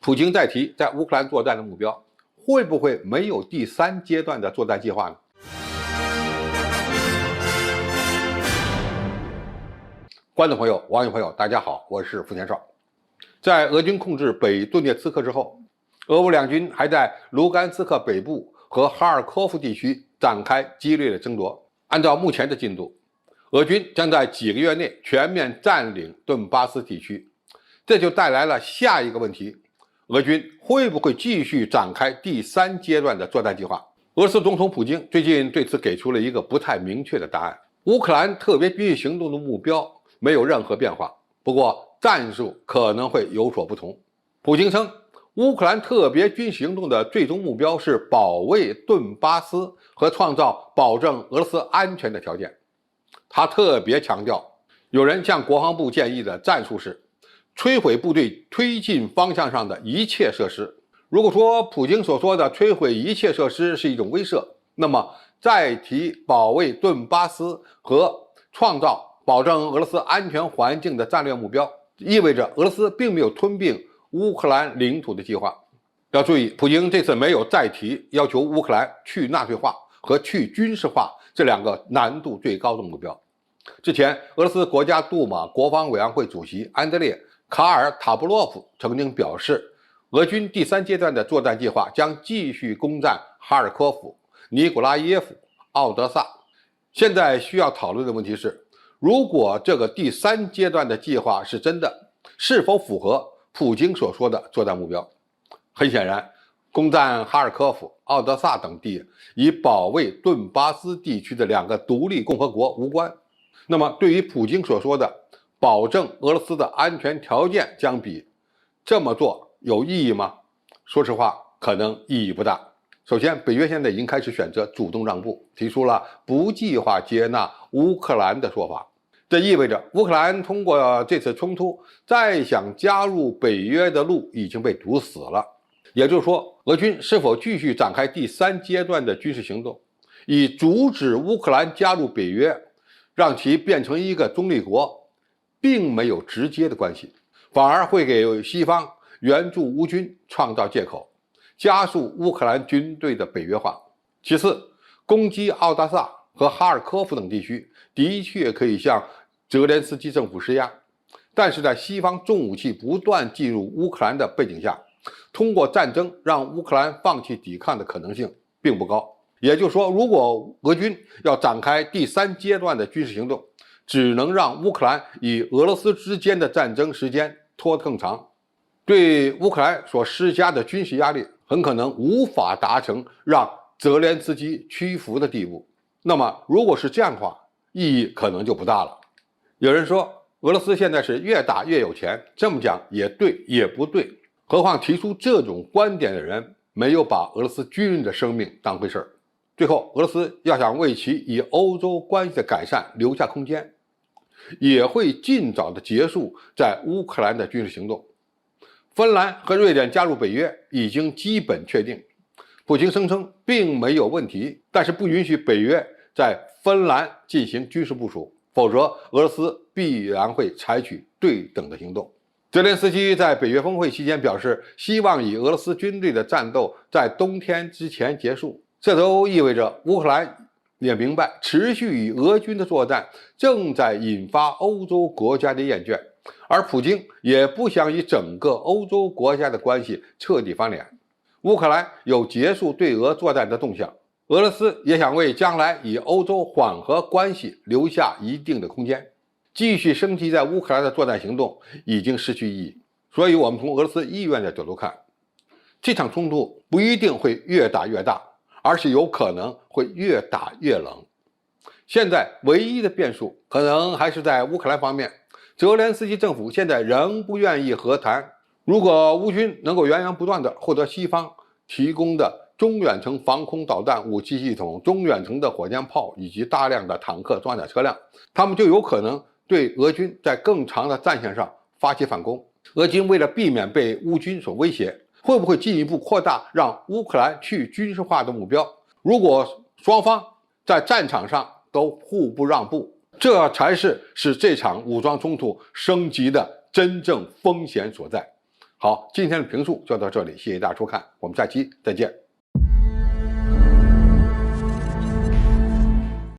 普京再提在乌克兰作战的目标，会不会没有第3阶段的作战计划呢？观众朋友、网友朋友，大家好，我是付天少。在俄军控制北顿涅茨克之后，俄乌两军还在卢甘斯克北部和哈尔科夫地区展开激烈的争夺。按照目前的进度，俄军将在几个月内全面占领顿巴斯地区，这就带来了下一个问题：俄军会不会继续展开第3阶段的作战计划？俄罗斯总统普京最近对此给出了一个不太明确的答案。乌克兰特别军事行动的目标没有任何变化，不过战术可能会有所不同。普京称，乌克兰特别军事行动的最终目标是保卫顿巴斯和创造保证俄罗斯安全的条件。他特别强调，有人向国防部建议的战术是摧毁部队推进方向上的一切设施。如果说普京所说的摧毁一切设施是一种威慑，那么再提保卫顿巴斯和创造保证俄罗斯安全环境的战略目标，意味着俄罗斯并没有吞并乌克兰领土的计划。要注意，普京这次没有再提要求乌克兰去纳粹化和去军事化这2个难度最高的目标。之前，俄罗斯国家杜马国防委员会主席安德烈·卡尔塔布洛夫曾经表示，俄军第3阶段的作战计划将继续攻占哈尔科夫、尼古拉耶夫、奥德萨。现在需要讨论的问题是，如果这个第3阶段的计划是真的，是否符合普京所说的作战目标？很显然，攻占哈尔科夫、奥德萨等地与保卫顿巴斯地区的2个独立共和国无关。那么，对于普京所说的保证俄罗斯的安全条件相比，这么做有意义吗？说实话，可能意义不大。首先，北约现在已经开始选择主动让步，提出了不计划接纳乌克兰的说法。这意味着乌克兰通过这次冲突，再想加入北约的路已经被堵死了。也就是说，俄军是否继续展开第3阶段的军事行动，以阻止乌克兰加入北约，让其变成一个中立国，并没有直接的关系，反而会给西方援助乌军创造借口，加速乌克兰军队的北约化。其次，攻击奥德萨和哈尔科夫等地区的确可以向泽连斯基政府施压，但是在西方重武器不断进入乌克兰的背景下，通过战争让乌克兰放弃抵抗的可能性并不高。也就是说，如果俄军要展开第3阶段的军事行动，只能让乌克兰与俄罗斯之间的战争时间拖得更长，对乌克兰所施加的军事压力很可能无法达成让泽连斯基屈服的地步。那么，如果是这样的话，意义可能就不大了。有人说，俄罗斯现在是越打越有钱，这么讲也对也不对。何况提出这种观点的人没有把俄罗斯军人的生命当回事儿。最后，俄罗斯要想为其与欧洲关系的改善留下空间，也会尽早的结束在乌克兰的军事行动。芬兰和瑞典加入北约已经基本确定，普京声称并没有问题，但是不允许北约在芬兰进行军事部署，否则俄罗斯必然会采取对等的行动。泽连斯基在北约峰会期间表示，希望以俄罗斯军队的战斗在冬天之前结束。这都意味着乌克兰也明白，持续与俄军的作战正在引发欧洲国家的厌倦，而普京也不想与整个欧洲国家的关系彻底翻脸。乌克兰有结束对俄作战的动向，俄罗斯也想为将来与欧洲缓和关系留下一定的空间。继续升级在乌克兰的作战行动已经失去意义，所以我们从俄罗斯意愿的角度看，这场冲突不一定会越打越大，而是有可能会越打越冷。现在唯一的变数可能还是在乌克兰方面，泽连斯基政府现在仍不愿意和谈。如果乌军能够源源不断地获得西方提供的中远程防空导弹武器系统、中远程的火箭炮以及大量的坦克装甲车辆，他们就有可能对俄军在更长的战线上发起反攻。俄军为了避免被乌军所威胁，会不会进一步扩大让乌克兰去军事化的目标？如果双方在战场上都互不让步，这才是使这场武装冲突升级的真正风险所在。好，今天的评述就到这里，谢谢大家收看，我们下期再见。